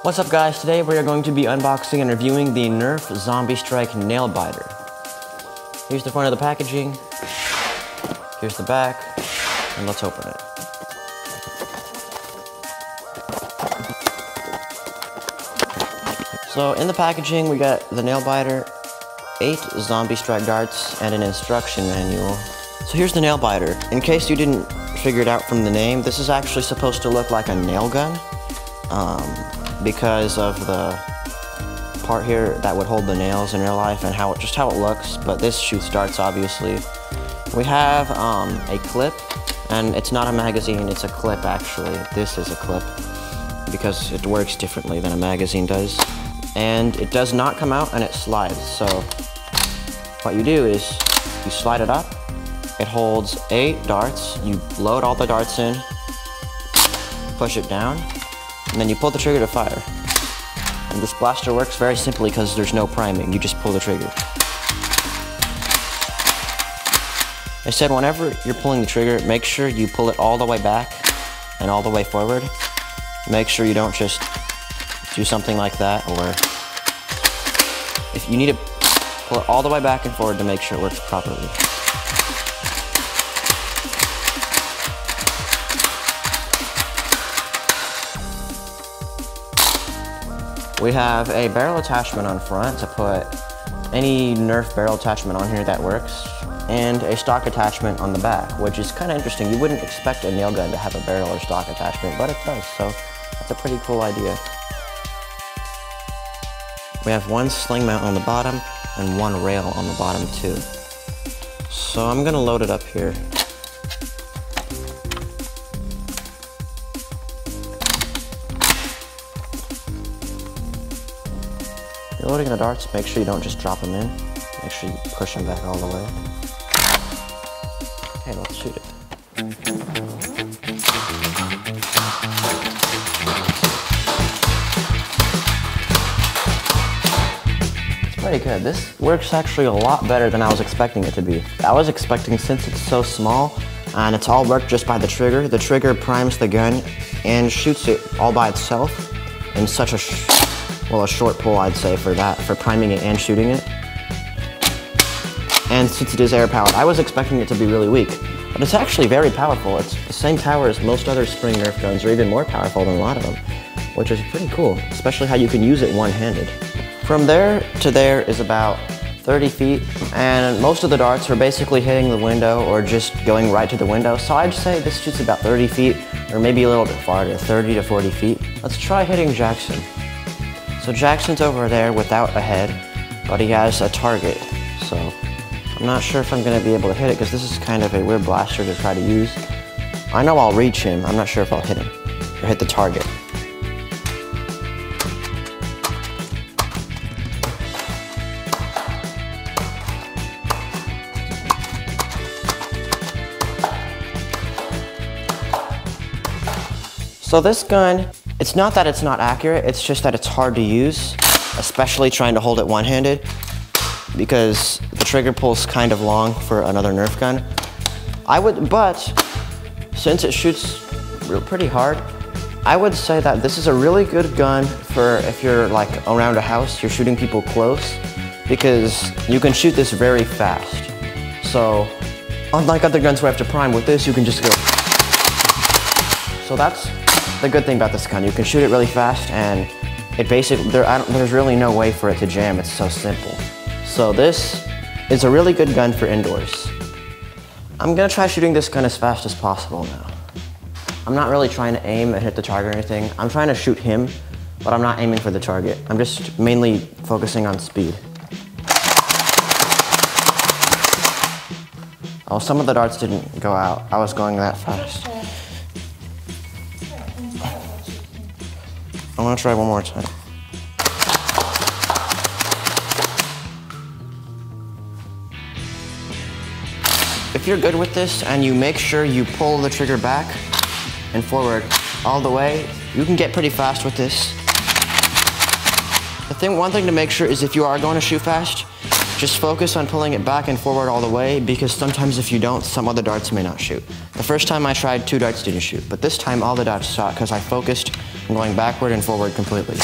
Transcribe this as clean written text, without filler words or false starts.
What's up guys, today we are going to be unboxing and reviewing the Nerf Zombie Strike Nailbiter. Here's the front of the packaging, here's the back, and let's open it. So in the packaging we got the Nailbiter, 8 Zombie Strike darts, and an instruction manual. So here's the Nailbiter. In case you didn't figure it out from the name, this is actually supposed to look like a nail gun. Because of the part here that would hold the nails in real life and just how it looks, but this shoots darts obviously. We have a clip, and it's not a magazine, it's a clip actually. This is a clip because it works differently than a magazine does. And it does not come out and it slides, so what you do is you slide it up, it holds 8 darts, you load all the darts in, push it down, and then you pull the trigger to fire. And this blaster works very simply because there's no priming, you just pull the trigger. I said whenever you're pulling the trigger, make sure you pull it all the way back and all the way forward. Make sure you don't just do something like that, or if you need to pull it all the way back and forward to make sure it works properly. We have a barrel attachment on front to put any Nerf barrel attachment on here that works, and a stock attachment on the back, which is kind of interesting. You wouldn't expect a nail gun to have a barrel or stock attachment, but it does, so that's a pretty cool idea. We have one sling mount on the bottom and one rail on the bottom too. So I'm gonna load it up here. You're loading the darts, make sure you don't just drop them in. Make sure you push them back all the way. Okay, let's shoot it. It's pretty good. This works actually a lot better than I was expecting it to be. I was expecting, since it's so small and it's all worked just by the trigger primes the gun and shoots it all by itself in such a short pull, I'd say, for priming it and shooting it. And since it is air powered, I was expecting it to be really weak, but it's actually very powerful. It's the same power as most other spring Nerf guns, or even more powerful than a lot of them, which is pretty cool, especially how you can use it one-handed. From there to there is about 30 feet, and most of the darts are basically hitting the window or just going right to the window, so I'd say this shoots about 30 feet, or maybe a little bit farther, 30 to 40 feet. Let's try hitting Jackson. So Jackson's over there without a head, but he has a target, so I'm not sure if I'm going to be able to hit it because this is kind of a weird blaster to try to use. I know I'll reach him, I'm not sure if I'll hit him, or hit the target. So this gun, it's not that it's not accurate, it's just that it's hard to use, especially trying to hold it one-handed, because the trigger pull's kind of long for another Nerf gun. But since it shoots pretty hard, I would say that this is a really good gun for if you're like around a house, you're shooting people close, because you can shoot this very fast. So unlike other guns where I have to prime, with this you can just go. So that's the good thing about this gun. You can shoot it really fast, and it basically, there's really no way for it to jam. It's so simple. So this is a really good gun for indoors. I'm gonna try shooting this gun as fast as possible now. I'm not really trying to aim and hit the target or anything. I'm trying to shoot him, but I'm not aiming for the target. I'm just mainly focusing on speed. Oh, some of the darts didn't go out. I was going that fast. I want to try one more time. If you're good with this and you make sure you pull the trigger back and forward all the way, you can get pretty fast with this. One thing to make sure is if you are going to shoot fast, just focus on pulling it back and forward all the way, because sometimes if you don't, some other darts may not shoot. The first time I tried, 2 darts didn't shoot, but this time all the darts shot because I focused I'm going backward and forward completely.